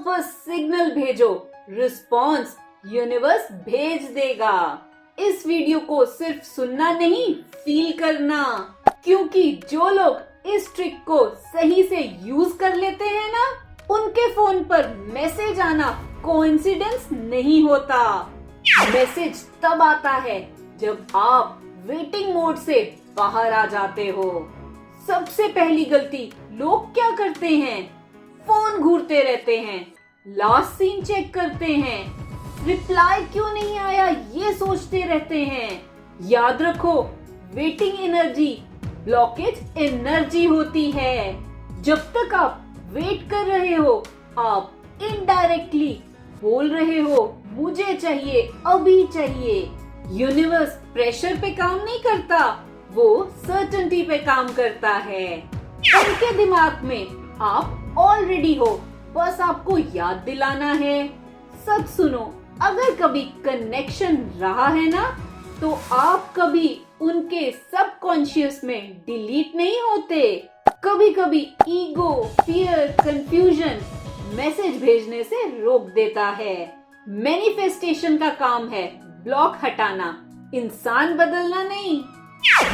बस सिग्नल भेजो, response universe भेज देगा। इस वीडियो को सिर्फ सुनना नहीं, फील करना, क्योंकि जो लोग इस ट्रिक को सही से यूज कर लेते हैं ना, उनके फोन पर मैसेज आना कोइंसिडेंस नहीं होता। मैसेज तब आता है जब आप वेटिंग मोड से बाहर आ जाते हो। सबसे पहली गलती लोग क्या करते हैं? फोन घूरते रहते हैं, लास्ट सीन चेक करते हैं, रिप्लाई क्यों नहीं आया ये सोचते रहते हैं। याद रखो, वेटिंग एनर्जी ब्लॉकेज एनर्जी होती है। जब तक आप वेट कर रहे हो, आप इनडायरेक्टली बोल रहे हो मुझे चाहिए, अभी चाहिए। यूनिवर्स प्रेशर पे काम नहीं करता, वो सर्टेनिटी पे काम करता है। उनके दिमाग में आप ऑलरेडी हो, बस आपको याद दिलाना है। सच सुनो, अगर कभी कनेक्शन रहा है ना, तो आप कभी उनके सबकॉन्शियस में डिलीट नहीं होते। कभी कभी ईगो, फियर, कंफ्यूजन मैसेज भेजने से रोक देता है। मैनिफेस्टेशन का काम है ब्लॉक हटाना, इंसान बदलना नहीं।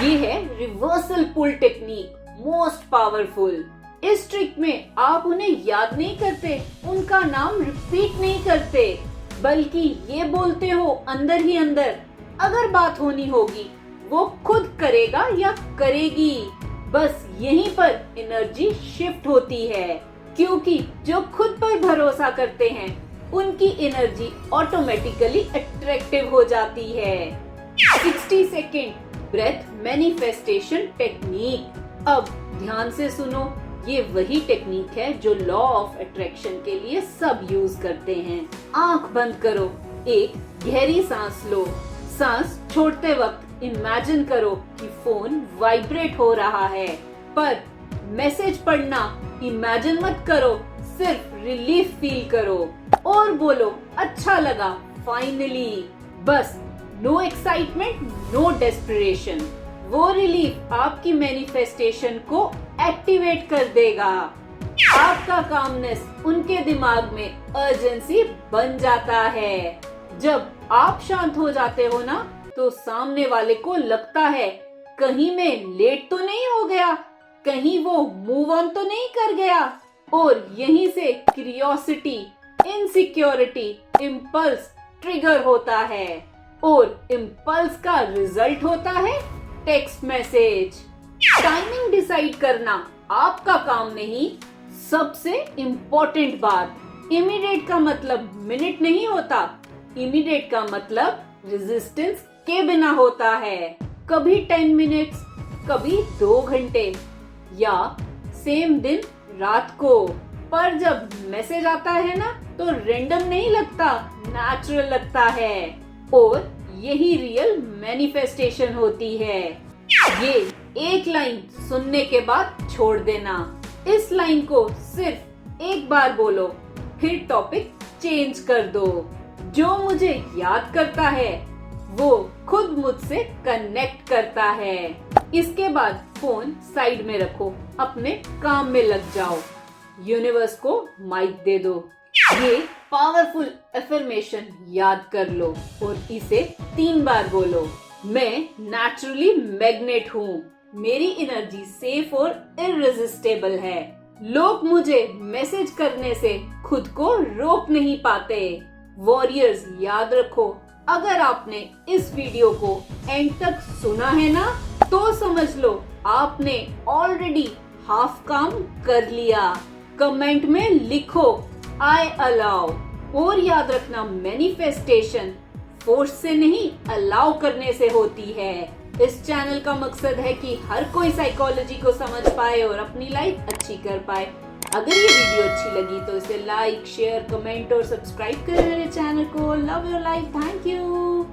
ये है रिवर्सल पुल टेक्निक, मोस्ट पावरफुल। इस ट्रिक में आप उन्हें याद नहीं करते, उनका नाम रिपीट नहीं करते, बल्कि ये बोलते हो अंदर ही अंदर, अगर बात होनी होगी वो खुद करेगा या करेगी। बस यहीं पर एनर्जी शिफ्ट होती है, क्योंकि जो खुद पर भरोसा करते हैं उनकी एनर्जी ऑटोमेटिकली अट्रैक्टिव हो जाती है। 60 सेकेंड ब्रेथ मैनिफेस्टेशन टेक्निक। अब ध्यान से सुनो, ये वही टेक्निक है जो लॉ ऑफ अट्रैक्शन के लिए सब यूज करते हैं। आंख बंद करो, एक गहरी सांस लो। सांस छोड़ते वक्त इमेजिन करो कि फोन वाइब्रेट हो रहा है, पर मैसेज पढ़ना इमेजिन मत करो, सिर्फ रिलीफ फील करो और बोलो अच्छा लगा, फाइनली। बस नो एक्साइटमेंट, नो डेस्परेशन। वो रिलीफ आपकी मैनिफेस्टेशन को एक्टिवेट कर देगा। आपका कामनेस उनके दिमाग में अर्जेंसी बन जाता है। जब आप शांत हो जाते हो ना, तो सामने वाले को लगता है कहीं मैं लेट तो नहीं हो गया, कहीं वो मूव ऑन तो नहीं कर गया। और यहीं से क्यूरियोसिटी, इनसिक्योरिटी, इम्पल्स ट्रिगर होता है, और इम्पल्स का रिजल्ट होता है टेक्स्ट मैसेज। टाइमिंग डिसाइड करना आपका काम नहीं। सबसे इम्पोर्टेंट बात, इमीडिएट का मतलब मिनट नहीं होता, इमीडिएट का मतलब रेजिस्टेंस के बिना होता है। कभी 10 मिनट्स, कभी 2 घंटे, या सेम दिन रात को। पर जब मैसेज आता है ना, तो रैंडम नहीं लगता, नेचुरल लगता है। और यही रियल मैनिफेस्टेशन होती है। ये एक लाइन सुनने के बाद छोड़ देना। इस लाइन को सिर्फ एक बार बोलो, फिर टॉपिक चेंज कर दो। जो मुझे याद करता है वो खुद मुझसे कनेक्ट करता है। इसके बाद फोन साइड में रखो, अपने काम में लग जाओ। यूनिवर्स को माइक दे दो। ये पावरफुल अफर्मेशन याद कर लो और इसे 3 बार बोलो। मैं नेचुरली मैग्नेट हूँ, मेरी एनर्जी सेफ और इररेजिस्टेबल है। लोग मुझे मैसेज करने से खुद को रोक नहीं पाते। वॉरियर्स याद रखो, अगर आपने इस वीडियो को एंड तक सुना है ना, तो समझ लो आपने ऑलरेडी हाफ काम कर लिया। कमेंट में लिखो आई अलाउ। और याद रखना, मैनिफेस्टेशन फोर्स से नहीं, अलाउ करने से होती है। इस चैनल का मकसद है कि हर कोई साइकोलॉजी को समझ पाए और अपनी लाइफ अच्छी कर पाए। अगर ये वीडियो अच्छी लगी तो इसे लाइक, शेयर, कमेंट और सब्सक्राइब करें मेरे चैनल को। Love your life, thank you.